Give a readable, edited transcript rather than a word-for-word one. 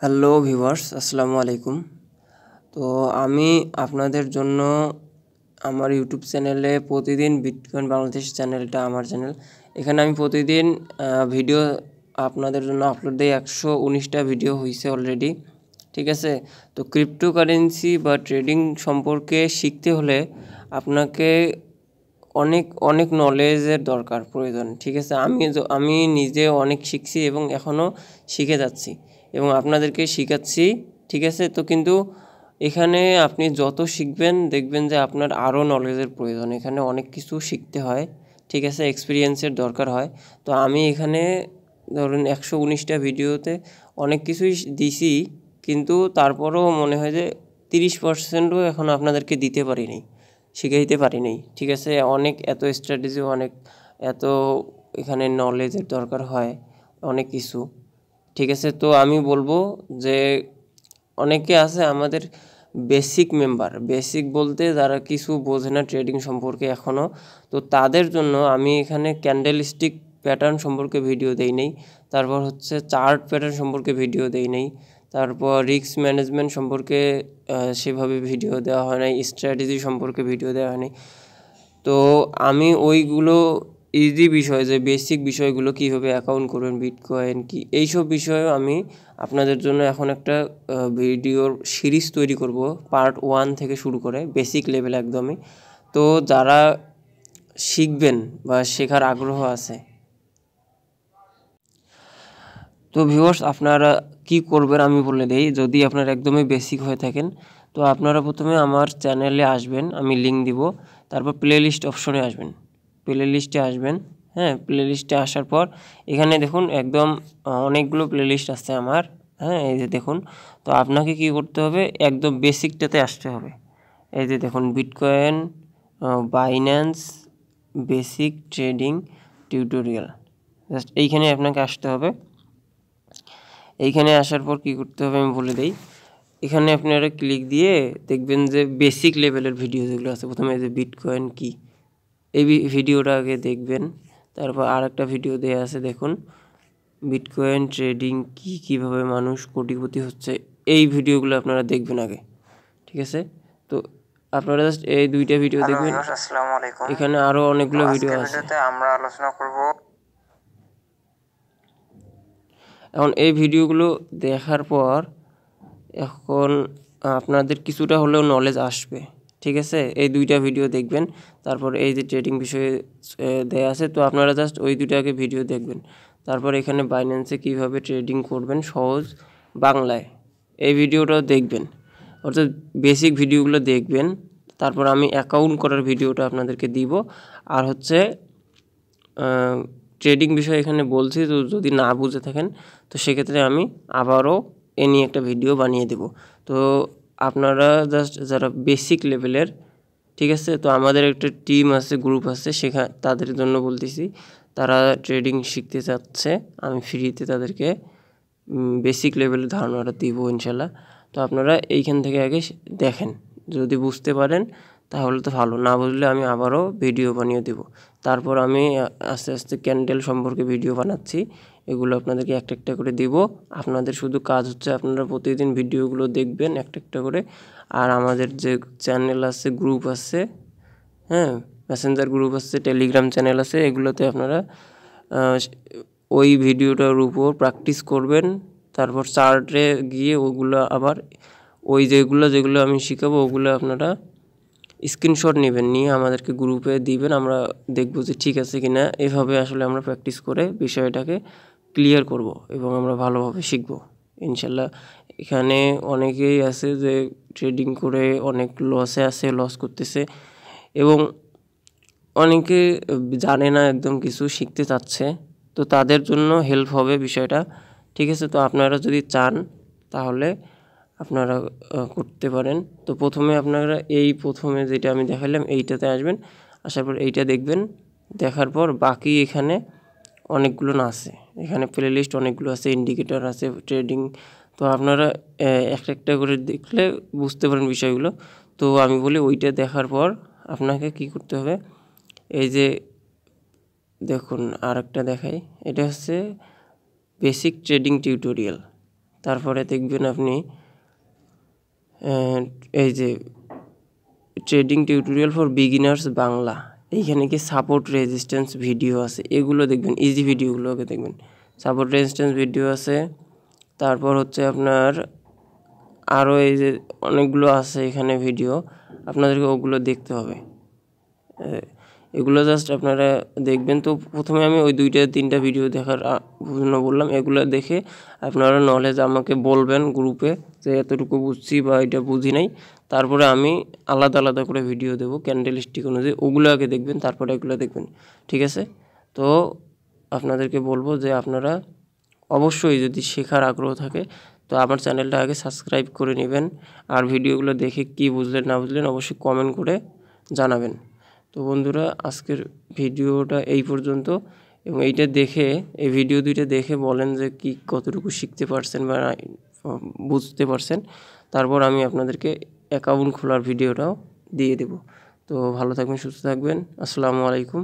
Hello viewers, আসসালামু আলাইকুম। তো আমি আপনাদের জন্য আমার ইউটিউব চ্যানেলে প্রতিদিন বিটকয়েন বাংলাদেশ চ্যানেলটা আমার চ্যানেল, এখানে আমি প্রতিদিন ভিডিও আপনাদের জন্য আপলোড দিই। 119টা ভিডিও হয়েছে অলরেডি, ঠিক আছে। তো ক্রিপ্টোকারেন্সি বা ট্রেডিং সম্পর্কে শিখতে হলে আপনাকে অনেক অনেক নলেজের দরকার প্রয়োজন, ঠিক আছে। আমি নিজে অনেক শিখছি এবং এখনও শিখে যাচ্ছি এবং আপনাদেরকে শেখাচ্ছি, ঠিক আছে। তো কিন্তু এখানে আপনি যত শিখবেন দেখবেন যে আপনার আরও নলেজের প্রয়োজন, এখানে অনেক কিছু শিখতে হয়, ঠিক আছে, এক্সপিরিয়েন্সের দরকার হয়। তো আমি এখানে ধরুন 119টা ভিডিওতে অনেক কিছুই দিছি, কিন্তু তারপরেও মনে হয় যে 30%ও এখন আপনাদেরকে দিতে পারিনি, শিখাইতে পারিনি, ঠিক আছে। অনেক এত স্ট্র্যাটেজি, অনেক এত এখানে নলেজের দরকার হয়, অনেক কিছু, ঠিক আছে। তো আমি বলবো যে অনেকে আছে আমাদের বেসিক মেম্বার, বেসিক বলতে যারা কিছু বোঝে না ট্রেডিং সম্পর্কে এখনও, তো তাদের জন্য আমি এখানে ক্যান্ডেল স্টিক প্যাটার্ন সম্পর্কে ভিডিও দেই নেই, তারপর হচ্ছে চার্ট প্যাটার্ন সম্পর্কে ভিডিও দেই নেই, তারপর রিস্ক ম্যানেজমেন্ট সম্পর্কে সেভাবে ভিডিও দেওয়া হয় নাই, স্ট্র্যাটেজি সম্পর্কে ভিডিও দেওয়া হয় নাই। তো আমি ওইগুলো ইজি বিষয়, যে বেসিক বিষয়গুলো কীভাবে অ্যাকাউন্ট করবেন, বিটকয়েন কি, এইসব বিষয়েও আমি আপনাদের জন্য এখন একটা ভিডিওর সিরিজ তৈরি করব, পার্ট 1 থেকে শুরু করে বেসিক লেভেল একদমই। তো যারা শিখবেন বা শেখার আগ্রহ আছে, তো ভিউয়ার্স আপনারা কি করবেন আমি বলে দেই। যদি আপনারা একদমই বেসিক হয়ে থাকেন, তো আপনারা প্রথমে আমার চ্যানেলে আসবেন, আমি লিঙ্ক দিব, তারপর প্লে লিস্ট অপশনে আসবেন, প্লে লিস্টে আসবেন। হ্যাঁ, প্লে লিস্টে আসার পর এখানে দেখুন একদম অনেকগুলো প্লে লিস্ট আছে আমার। হ্যাঁ, এই যে দেখুন। তো আপনাকে কি করতে হবে, একদম বেসিকটাতে আসতে হবে। এই যে দেখুন, bitcoin Binance basic trading tutorial, just এইখানে আপনাকে আসতে হবে। এইখানে আসার পর কি করতে হবে আমি বলে দিই। এখানে আপনারা ক্লিক দিয়ে দেখবেন যে বেসিক লেভেলের ভিডিও যেগুলো আছে, প্রথমে যে বিটকয়েন কি, এই ভিডিওটা আগে দেখবেন। তারপর আর একটা ভিডিও দেওয়া আছে, দেখুন বিটকয়েন ট্রেডিং কি, কীভাবে মানুষ কোটিপতি হচ্ছে, এই ভিডিওগুলো আপনারা দেখবেন আগে, ঠিক আছে। তো আপনারা জাস্ট এই দুইটা ভিডিও দেখবেন। আসসালামু আলাইকুম। এখানে আরও অনেকগুলো ভিডিও আছে। ভিডিওতে আমরা আলোচনা করব এখন এই ভিডিওগুলো দেখার পর এখন আপনাদের কিছুটা হলেও নলেজ আসবে, ঠিক আছে। এই দুইটা ভিডিও দেখবেন, তারপর এই যে ট্রেডিং বিষয়ে দেয়া আছে, তো আপনারা জাস্ট ওই দুইটাকে ভিডিও দেখবেন। তারপর এখানে বাইন্যান্সে কীভাবে ট্রেডিং করবেন সহজ বাংলায়, এই ভিডিওটাও দেখবেন, অর্থাৎ বেসিক ভিডিওগুলো দেখবেন। তারপর আমি অ্যাকাউন্ট করার ভিডিওটা আপনাদেরকে দিব, আর হচ্ছে ট্রেডিং বিষয়ে এখানে বলছি। তো যদি না বুঝে থাকেন তো সেক্ষেত্রে আমি আবারও এ নিয়ে একটা ভিডিও বানিয়ে দেব। তো আপনারা জাস্ট যারা বেসিক লেভেলের, ঠিক আছে, তো আমাদের একটা টিম আছে, গ্রুপ আছে, তাদের জন্য বলতেছি, তারা ট্রেডিং শিখতে চাচ্ছে, আমি ফ্রিতে তাদেরকে বেসিক লেভেলের ধারণাটা দিব ইনশাল্লাহ। তো আপনারা এইখান থেকে আগে দেখেন, যদি বুঝতে পারেন তাহলে তো ভালো, না বুঝলে আমি আবারও ভিডিও বানিয়ে দেব। তারপর আমি আস্তে আস্তে ক্যান্ডেল সম্পর্কে ভিডিও বানাচ্ছি, এগুলো আপনাদেরকে একটা একটা করে দিব। আপনাদের শুধু কাজ হচ্ছে আপনারা প্রতিদিন ভিডিওগুলো দেখবেন একটা একটা করে। আর আমাদের যে চ্যানেল আছে, গ্রুপ আছে, হ্যাঁ, মেসেঞ্জার গ্রুপ আছে, টেলিগ্রাম চ্যানেল আছে, এগুলোতে আপনারা ওই ভিডিওটার উপর প্র্যাকটিস করবেন। তারপর চার্টে গিয়ে ওগুলো আবার ওই যেগুলো আমি শেখাবো ওগুলো আপনারা স্ক্রিনশট নেবেন, নিয়ে আমাদেরকে গ্রুপে দিবেন, আমরা দেখবো যে ঠিক আছে কিনা। এভাবে আসলে আমরা প্র্যাকটিস করে বিষয়টাকে ক্লিয়ার করব এবং আমরা ভালোভাবে শিখব ইনশাল্লাহ। এখানে অনেকেই আছে যে ট্রেডিং করে অনেক লসে আছে, লস করতেছে, এবং অনেকে জানে না একদম, কিছু শিখতে চাচ্ছে, তো তাদের জন্য হেল্প হবে বিষয়টা, ঠিক আছে। তো আপনারা যদি চান তাহলে আপনারা করতে পারেন। তো প্রথমে আপনারা প্রথমে যেটা আমি দেখালাম এইটাতে আসবেন, আসার পর এইটা দেখবেন, দেখার পর বাকি এখানে অনেকগুলো না আছে, এখানে প্লে লিস্ট অনেকগুলো আছে, ইন্ডিকেটর আছে, ট্রেডিং। তো আপনারা একটা একটা করে দেখলে বুঝতে পারেন বিষয়গুলো। তো আমি বলি ওইটা দেখার পর আপনাকে কি করতে হবে, এই যে দেখুন আর একটা দেখাই, এটা হচ্ছে বেসিক ট্রেডিং টিউটোরিয়াল, তারপরে দেখবেন আপনি এই যে trading tutorial for beginners Bangla, এইখানে কি সাপোর্ট রেজিস্ট্যান্স ভিডিও আছে, এগুলো দেখবেন, ইজি ভিডিওগুলোকে দেখবেন। সাপোর্ট রেজিস্ট্যান্স ভিডিও আছে, তারপর হচ্ছে আপনার আরও এই যে অনেকগুলো আছে এখানে ভিডিও, আপনাদেরকে ওগুলো দেখতে হবে। এগুলো জাস্ট আপনারা দেখবেন। তো প্রথমে আমি ওই 2-3টা ভিডিও দেখার জন্য বললাম, এগুলো দেখে আপনারা নলেজ আমাকে বলবেন গ্রুপে যে এতটুকু বুঝছি বা এটা বুঝি নাই। তারপরে আমি আলাদা আলাদা করে ভিডিও দেবো ক্যান্ডেল স্টিক অনুযায়ী, ওগুলো আগে দেখবেন, তারপরে এগুলো দেখবেন, ঠিক আছে? তো আপনাদেরকে বলবো যে আপনারা অবশ্যই যদি শেখার আগ্রহ থাকে তো আমার চ্যানেলটা আগে সাবস্ক্রাইব করে নেবেন। আর ভিডিওগুলো দেখে কি বুঝলেন না বুঝলেন অবশ্যই কমেন্ট করে জানাবেন। তো বন্ধুরা, আজকের ভিডিওটা এই পর্যন্ত, এবং এইটা দেখে, এই ভিডিও দুইটা দেখে বলেন যে কি কতটুকু শিখতে পারছেন বা বুঝতে পারছেন। তারপর আমি আপনাদেরকে অ্যাকাউন্ট খোলার ভিডিওটাও দিয়ে দেব। তো ভালো থাকবেন, সুস্থ থাকবেন। আসসালামু আলাইকুম।